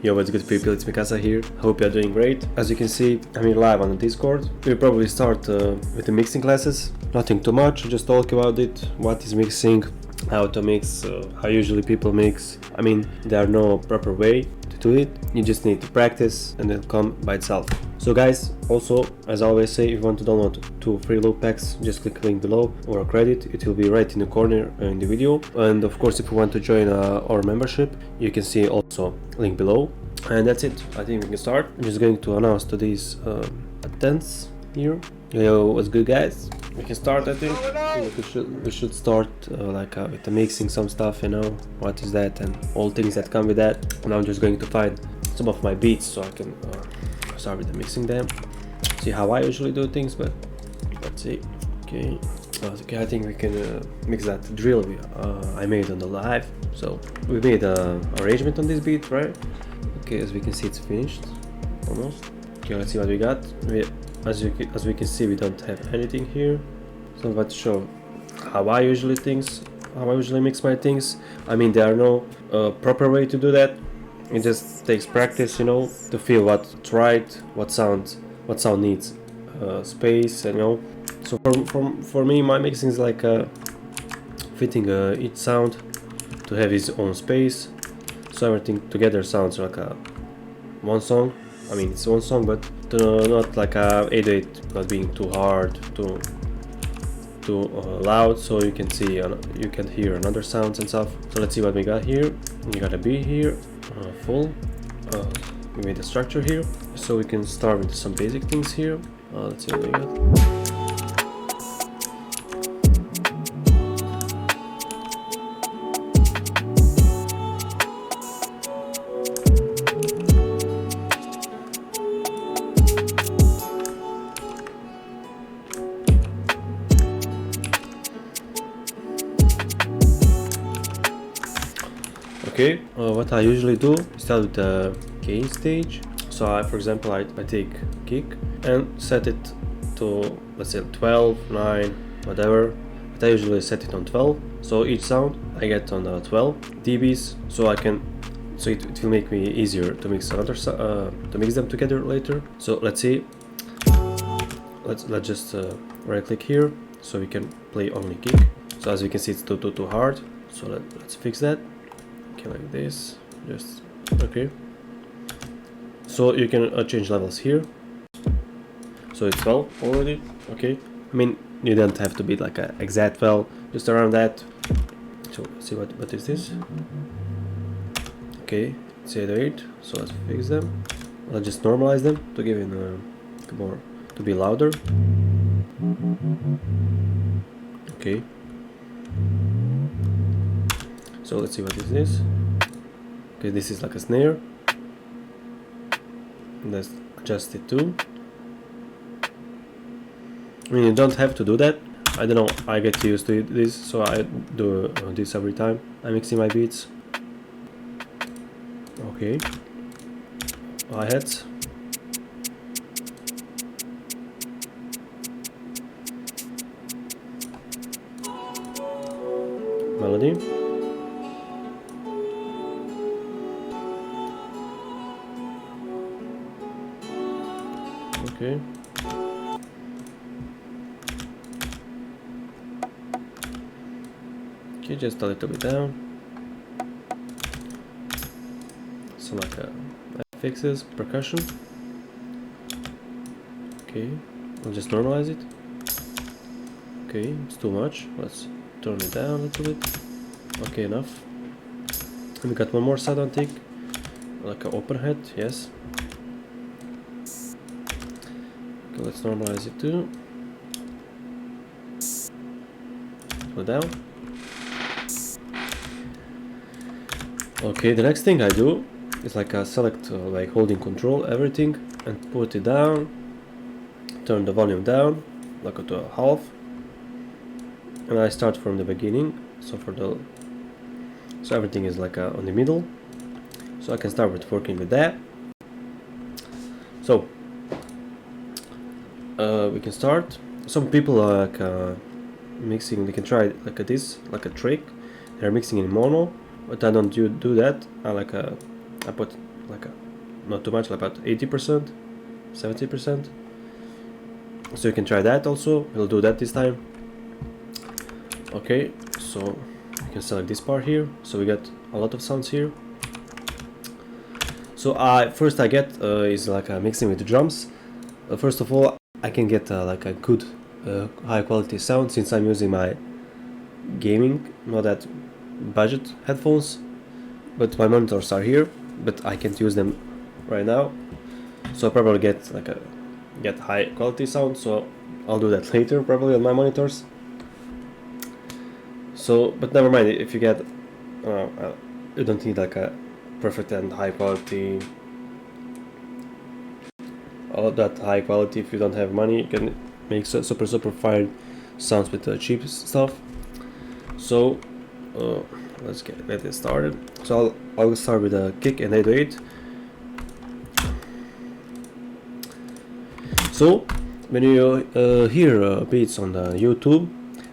Yo, what's good people, it's Mikkasa here. Hope you're doing great. As you can see, I'm here live on the Discord. We'll probably start with the mixing classes. Nothing too much, just talk about it, what is mixing, how to mix, how usually people mix. I mean, there are no proper way to do it. You just need to practice and it'll come by itself. So guys, also, as I always say, if you want to download 2 free loop packs, just click the link below or a credit. It will be right in the corner in the video. And of course, if you want to join our membership, you can see also link below. And that's it. I think we can start. I'm just going to announce to these attendants here. Yo, what's good guys? We can start, I think. We should start with the mixing some stuff, you know, what is that and all things that come with that. And I'm just going to find some of my beats so I can start with the mixing them. See how I usually do things, but let's see. Okay, okay, I think we can mix that drill I made on the live. So we made an arrangement on this beat, right? Okay, as we can see, it's finished almost. Okay, let's see what we got. As we can see, we don't have anything here. So I'm about to show how I usually mix my things. I mean, there are no proper way to do that. It just takes practice, you know, to feel what's right, what sound needs space, you know. So for me, my mixing is like fitting each sound to have its own space, so everything together sounds like one song. I mean, it's one song, but not like a 808, not being too hard, too loud, so you can see you can hear another sounds and stuff. So let's see what we got here. We got a beat here, full. We made a structure here, so we can start with some basic things here. Let's see what we got. Okay, what I usually do is start with the gain stage. So for example, I take kick and set it to, let's say, 12, 9, whatever. But I usually set it on 12. So each sound I get on 12 dBs. So it will make me easier to mix to mix them together later. So let's see. Let's just right click here so we can play only kick. So as we can see, it's too hard. So let's fix that. Okay, like this, just okay. So you can change levels here. So it's 12 already. Okay, I mean, you don't have to be like an exact 12, just around that. So let's see what is this. Okay, it's 808. So let's fix them. Let's just normalize them to give it more, to be louder. Okay. So let's see what is this. Okay, this is like a snare. Let's adjust it too. I mean, you don't have to do that. I don't know, I get used to this, so I do this every time I'm mixing my beats. Okay. Hi-hats. Melody. Okay. Okay, just a little bit down. So like fixes, percussion. Okay, I'll just normalize it. Okay, it's too much. Let's turn it down a little bit. Okay, enough. And we got one more side on tick, like an open head, yes. Okay, let's normalize it too. Go down. Okay, the next thing I do is like select like holding control everything and put it down. Turn the volume down, like to a half. And I start from the beginning. So everything is like on the middle. So I can start with working with that. So we can start. Some people like mixing. They can try like this, like a trick. They're mixing in mono, but I don't do that. I put like not too much, like about 80%, 70%. So you can try that also. We'll do that this time. Okay, so you can select this part here. So we got a lot of sounds here. So first I get is like mixing with the drums. First of all, I can get like a good high quality sound since I'm using my gaming, not that budget headphones, but my monitors are here, but I can't use them right now. So I'll probably get like get high quality sound, so I'll do that later probably on my monitors. So, but never mind, if you get you don't need like a perfect and high quality, all that high quality. If you don't have money, you can make super fine sounds with cheap stuff. So let's get it started. So I'll start with a kick and 808. So when you hear beats on the YouTube,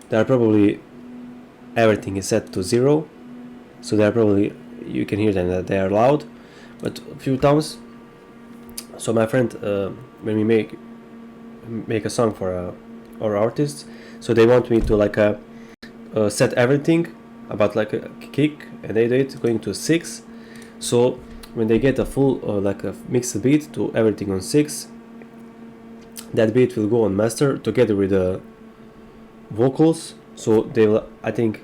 they're probably everything is set to 0, so they're probably, you can hear them that they are loud, but a few times. So my friend, when we make a song for our artists, so they want me to like set everything about like a kick and 808 going to 6. So when they get a full like a mixed beat to everything on 6, that beat will go on master together with the vocals. So they will, I think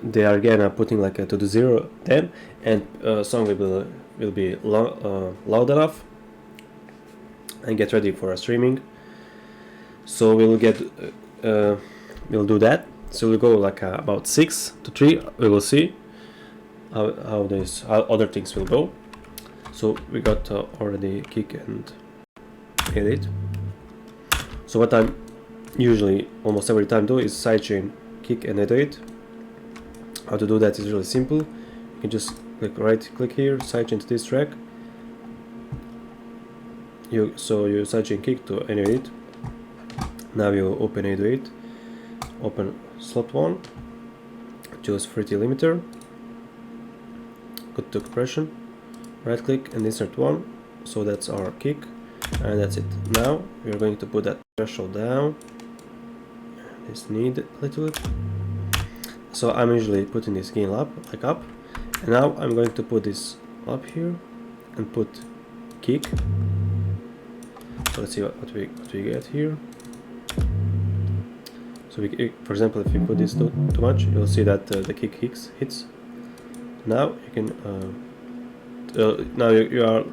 they are again putting like to the 0 then, and song will be loud enough and get ready for a streaming. So we'll get we'll do that. So we'll go like about 6 to 3. We will see how other things will go. So we got already kick and 808. So what I'm usually almost every time do is sidechain, kick and 808. How to do that is really simple. You can just right click here, sidechain to this track. So you sidechain kick to 808. Now you open 808, open slot 1, choose frequency limiter, go to compression, right click and insert 1. So that's our kick, and that's it. Now we're going to put that threshold down. This need a little bit. So I'm usually putting this gain up, and now I'm going to put this up here and put kick. So let's see what we get here. So for example, if you put this too much, you'll see that the kick hits. Now you can now you are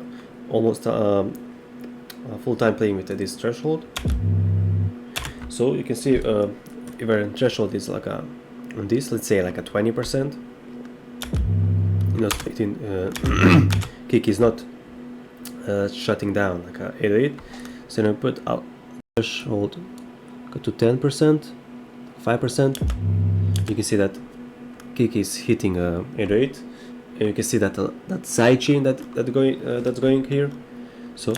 almost full time playing with this threshold. So you can see if our threshold is like on this, let's say like a 20%. You know, kick is not shutting down like a 808. So now put our threshold go to 10%, 5%. You can see that kick is hitting 808, and you can see that that sidechain that's going here. So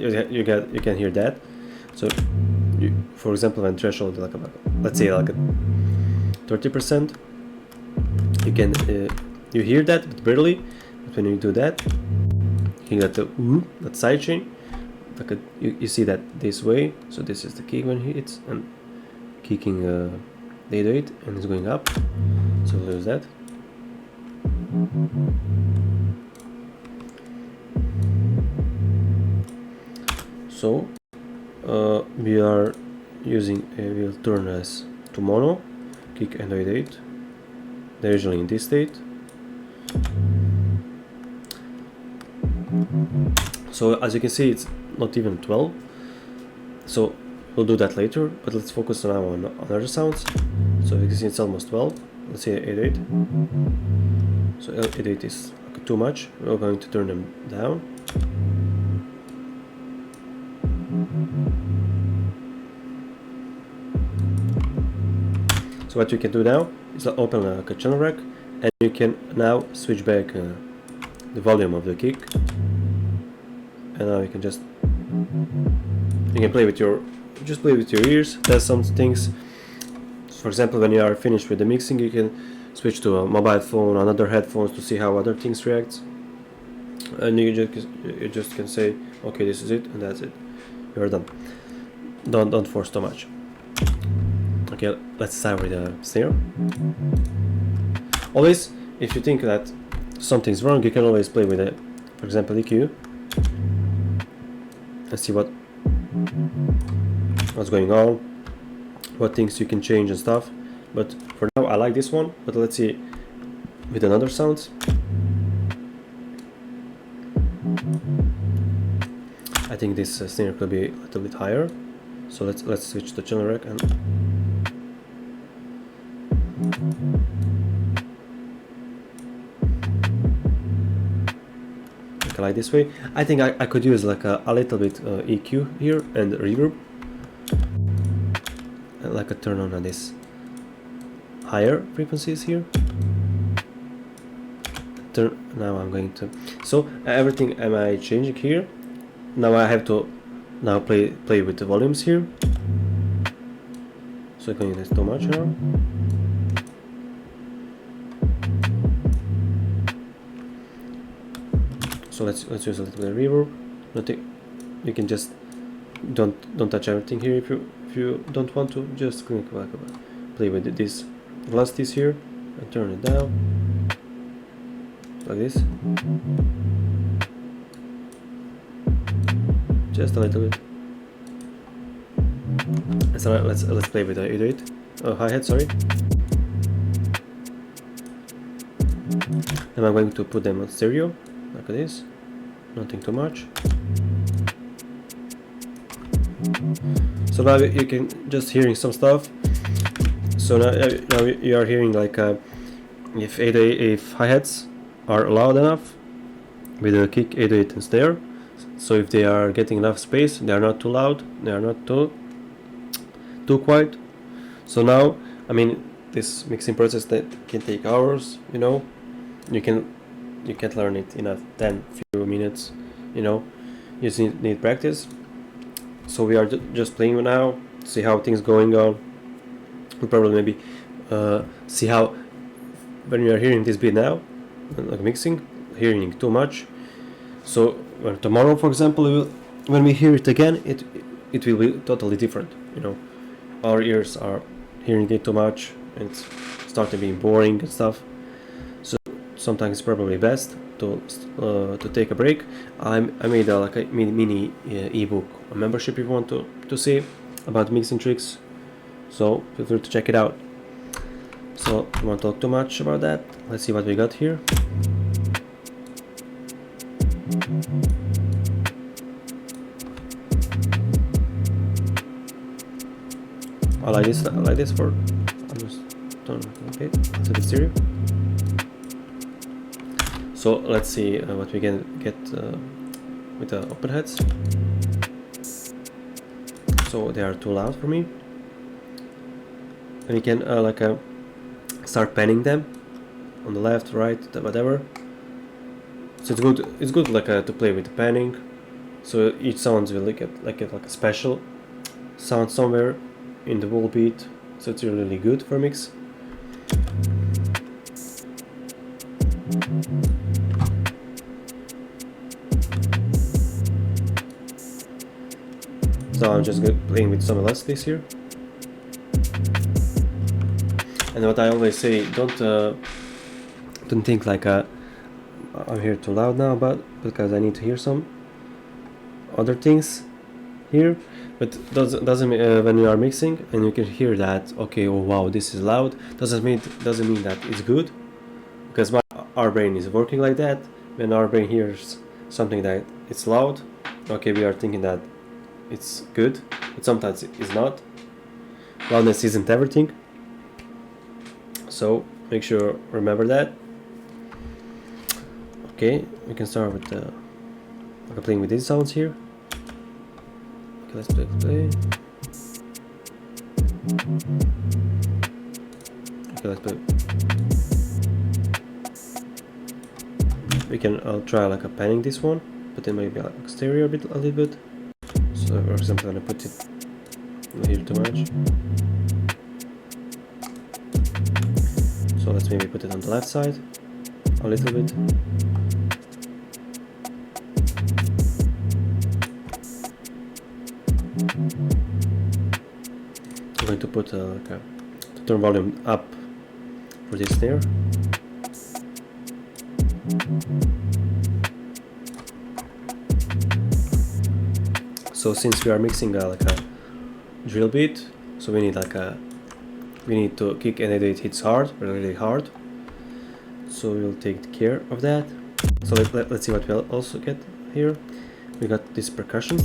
you can hear that. So for example, when threshold like let's say like a 30%, you can you hear that but barely. But when you do that, you get that sidechain. Like you see that this way. So this is the kick when he hits and kicking the 808, and it's going up. So we'll use that. So we are using we'll turn as to mono, kick and 808. They're usually in this state. So as you can see, it's not even 12. So we'll do that later, but let's focus now on other sounds. So you can see it's almost 12. Let's say 808. So 808 is too much. We're going to turn them down. So what you can do now is open a channel rack, and you can now switch back the volume of the kick. And now you can just play with your ears, test some things. For example, when you are finished with the mixing, you can switch to a mobile phone, another headphones to see how other things react, and you just can say, okay, this is it, and that's it. You're done. Don't force too much. Okay, let's start with the snare. Always, if you think that something's wrong, you can always play with it. For example, EQ, and see what's going on, what things you can change and stuff. But for now, I like this one. But let's see with another sound. I think this snare could be a little bit higher. So let's switch to channel rec and like this way. I think I could use like a little bit EQ here and reverb, and like a turn on this higher frequencies here. Now I'm going to, so everything am I changing here. Now I have to play with the volumes here. So I can use this too much now. So let's use a little bit of reverb. You can just don't touch everything here if you don't want to. Just play with this velocities here and turn it down like this. Just a little bit. So let's play with the 808 hi-hat. Sorry. And I'm going to put them on stereo like this. Nothing too much. So now you can just hearing some stuff. So now you are hearing like if hi-hats are loud enough with the kick, 808 and snare. So if they are getting enough space, they are not too loud, they are not too quiet. So now, I mean, this mixing process that can take hours, you know. You can't learn it in a few minutes, you know. You just need practice. So we are just playing now, see how things going on. We'll probably maybe see how, when you are hearing this beat now, like mixing, hearing too much. So tomorrow, for example, when we hear it again, it will be totally different, you know. Our ears are hearing it too much, and it's starting being boring and stuff. So sometimes it's probably best to take a break. I made like a mini ebook, a membership if you want to see about mixing tricks. So feel free to check it out. So I won't talk too much about that. Let's see what we got here. I like this for, I'm just done. Okay, to the stereo. So let's see what we can get with the open heads. So they are too loud for me, and we can start panning them on the left, right, whatever. So it's good like to play with the panning. So each sound will get like a special sound somewhere in the whole beat. So it's really good for mix. So I'm just playing with some elasticities here. And what I always say, don't think like I'm here too loud now, but because I need to hear some other things here. But doesn't mean when you are mixing and you can hear that, okay, oh wow, this is loud, doesn't mean that it's good, because our brain is working like that. When our brain hears something that it's loud, okay, we are thinking that it's good, but sometimes it's not. Loudness isn't everything, so make sure remember that. Okay, we can start with playing with these sounds here. Okay, let's play. Okay, let's play. We can try like a panning this one, but then maybe like stereo a little bit. So for example, I'm gonna put it here too much. So let's maybe put it on the left side a little bit. I'm going to put to turn volume up for this snare. So since we are mixing like a drill beat, so we need to kick and edit hits hard, really hard. So we'll take care of that. So let's see what we'll also get here. We got this percussion.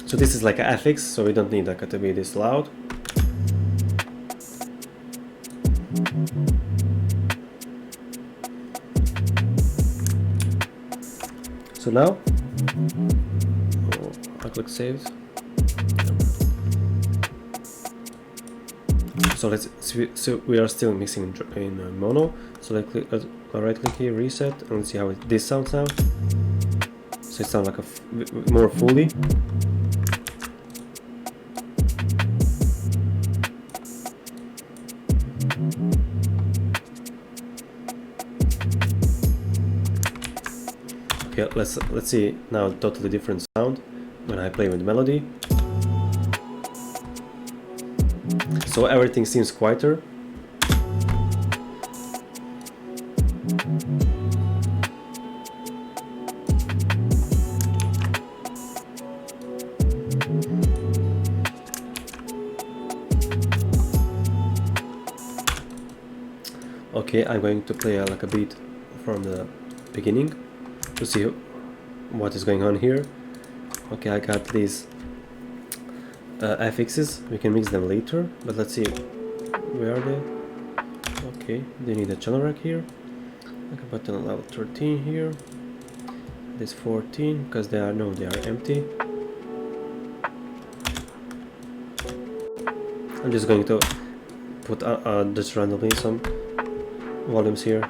So this is like a FX, so we don't need like to be this loud. So now, I click saved. So so we are still mixing in mono. So let's right click here, reset, and let's see how this sounds now. So it sounds like more fully. Okay, let's see now totally different sound when I play with melody. So everything seems quieter. Okay, I'm going to play like a beat from the beginning to see what is going on here. Okay, I got these FXs, we can mix them later, but let's see, where are they? Okay, they need a channel rack here. I can put on level 13 here, this 14, because they are empty. I'm just going to put just randomly some volumes here.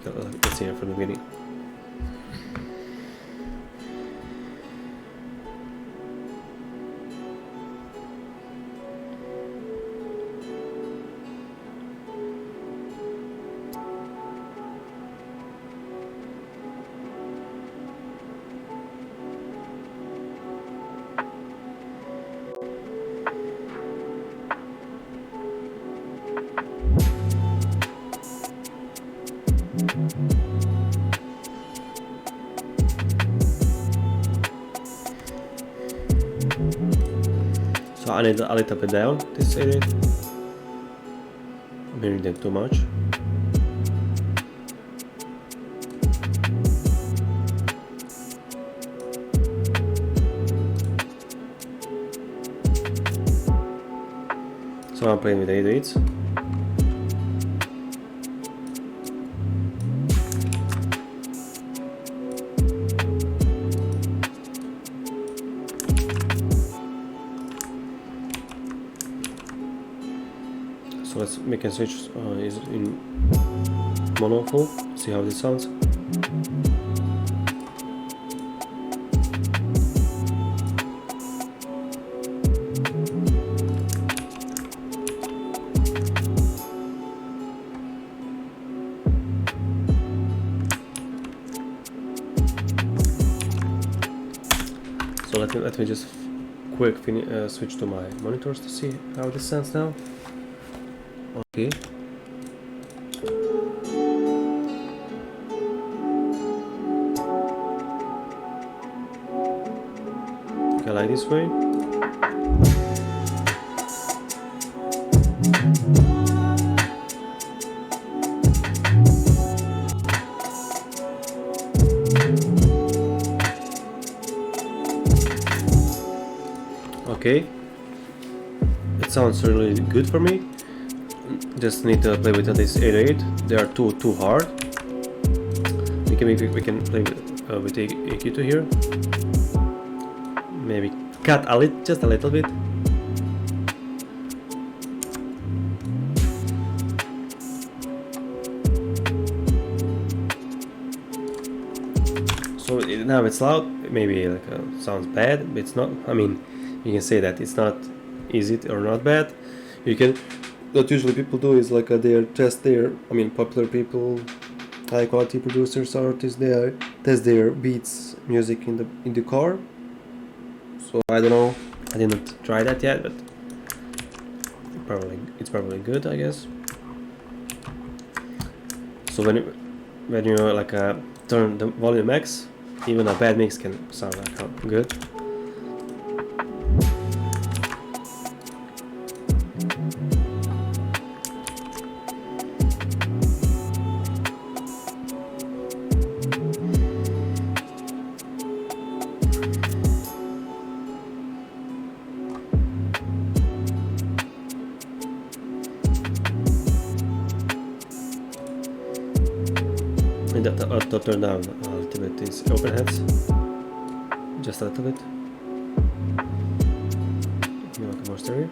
Okay, let's see here from the beginning. So I need a little bit down this edit. I'm hearing them too much. So I'm playing with 8/8s. So we can switch is in mono full, see how this sounds. So let me just quick switch to my monitors to see how this sounds now. Okay. Okay, like this way. Okay, it sounds really good for me. Just need to play with this 8/8. They are too hard. We can play with EQ2 here. Maybe cut just a little bit. So now it's loud. Maybe like sounds bad, but it's not. I mean, you can say that it's not easy or not bad. You can. What usually people do is like they test their. I mean, popular people, high quality producers, artists. They test their beats, music in the car. So I don't know. I didn't try that yet, but it's probably good, I guess. So when you like turn the volume max, even a bad mix can sound like good. To turn down a little bit these overheads, just a little bit. Like more stereo.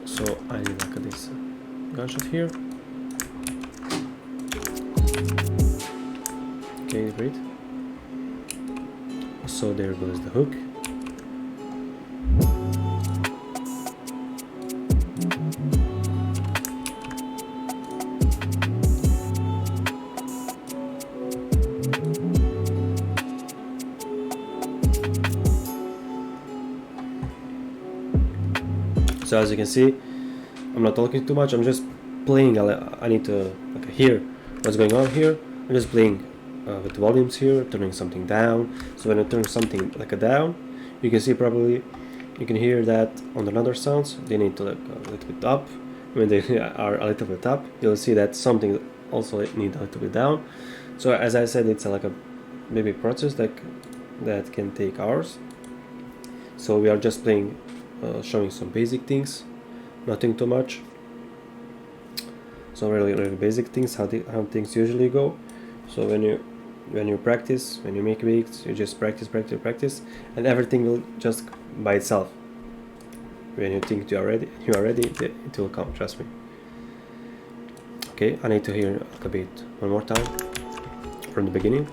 So I need like this gunshot here. Okay, great. So there goes the hook. So as you can see, I'm not talking too much, I'm just playing. I need to like hear what's going on here. I'm just playing with the volumes here, turning something down. So when I turn something like a down, you can see probably, you can hear that on another sounds, they need to like a little bit up. When they are a little bit up, you'll see that something also need a little bit down. So as I said, it's like a maybe process that can take hours. So we are just playing, showing some basic things, nothing too much. So really basic things, how things usually go. So when you practice, when you make beats, you just practice, and everything will just by itself. When you think you are ready, it will come, trust me. Okay, I need to hear a beat one more time from the beginning.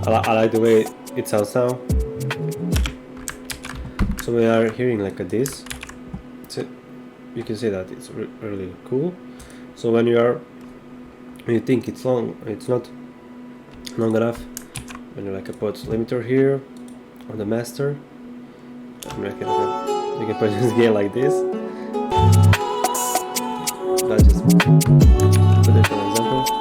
I like the way it sounds now. So we are hearing like this. So you can see that it's really cool. So when you think it's long, it's not long enough. When you like put limiter here on the master, and you can put this gain like this. Let's just put it for an example.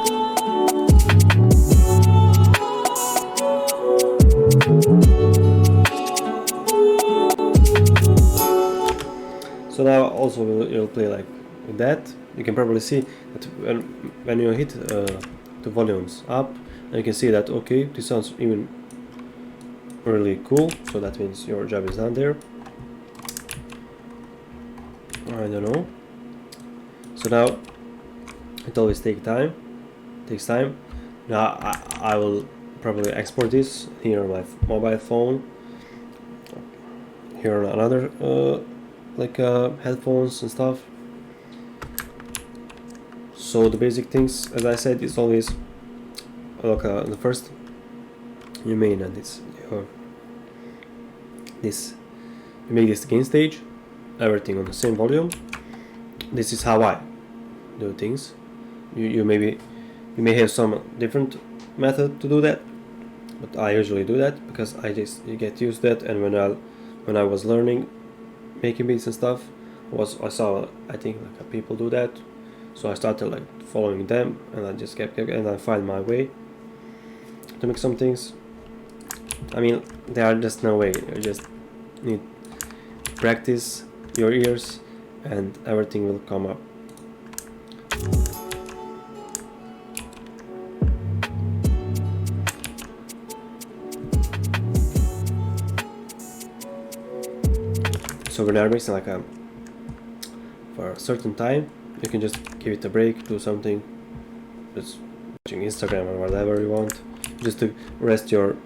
So now also you'll play like with that. You can probably see that when you hit the volumes up, you can see that okay, this sounds even really cool. So that means your job is done there. I don't know. So now it always takes time. Now I will probably export this here on my mobile phone. here are another like headphones and stuff. So the basic things, as I said, is always like the first you main and this you make this gain stage, everything on the same volume. This is how I do things. You may have some different method to do that, but I usually do that because you get used to that. And when I was learning making beats and stuff, I saw I think like people do that, so I started like following them, and I just kept and I find my way to make some things. I mean, there are just no way. You just need to practice your ears, and everything will come up. So when you're mixing like for a certain time, you can just give it a break, do something, just watching Instagram or whatever you want, just to rest your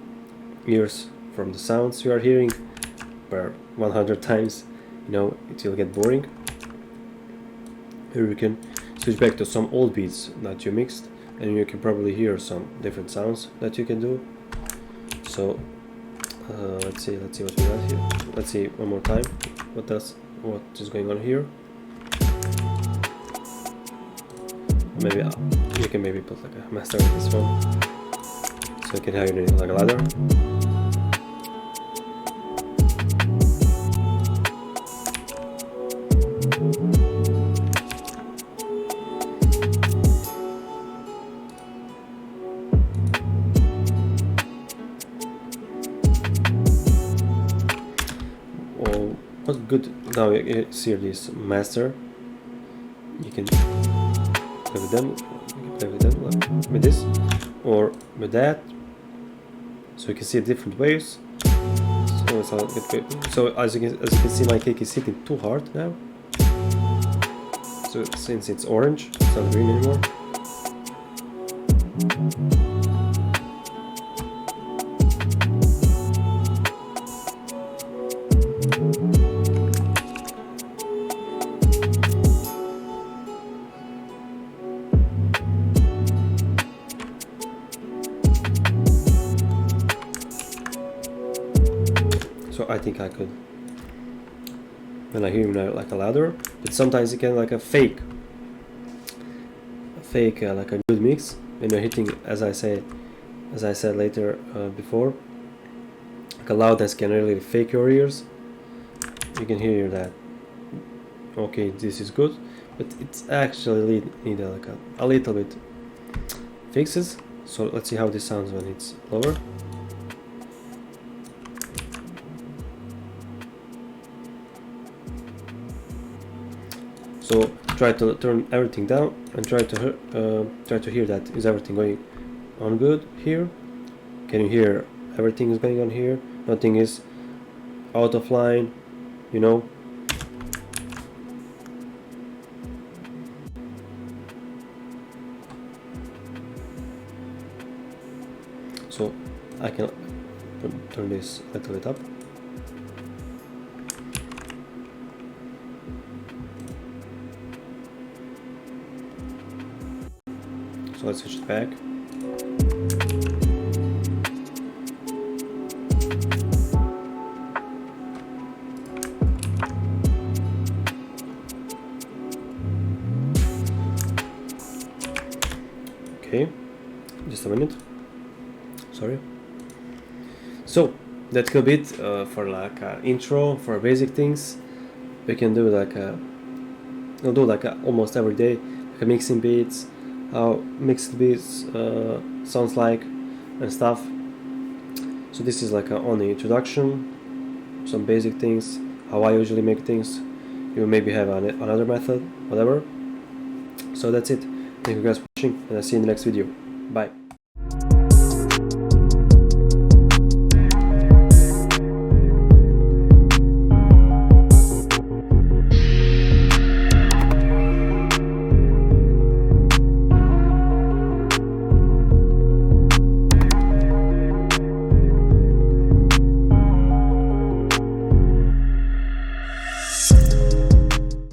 ears from the sounds you are hearing per 100 times. You know, it will get boring. Here you can switch back to some old beats that you mixed, and you can probably hear some different sounds that you can do. So let's see what we got here. Let's see one more time what is going on here. Maybe you can put like a master on this one, so you can have it like a ladder. What's good now, you see this master, you can play with them, like with this or with that, so you can see different waves. So as you can see, my cake is hitting too hard now, so since it's orange, it's not green anymore. So I think I could, when I hear him now like a ladder, but sometimes you can like a fake like a good mix when you're hitting, as I said later before, like a loudness can really fake your ears. You can hear that, okay, this is good, but it's actually need like a little bit fixes. So let's see how this sounds when it's lower. So try to turn everything down and try to hear that. Is everything going on good here? Can you hear everything is going on here? Nothing is out of line, you know? So I can turn this a little bit up. So let's switch it back. Okay, just a minute. Sorry. So that could be it for like intro for basic things. We can do like we'll do like almost every day, like mixing beats, how mixed beats sounds like and stuff. So this is like only introduction, some basic things, how I usually make things. You maybe have another method, whatever. So that's it. Thank you guys for watching, and I'll see you in the next video. Bye.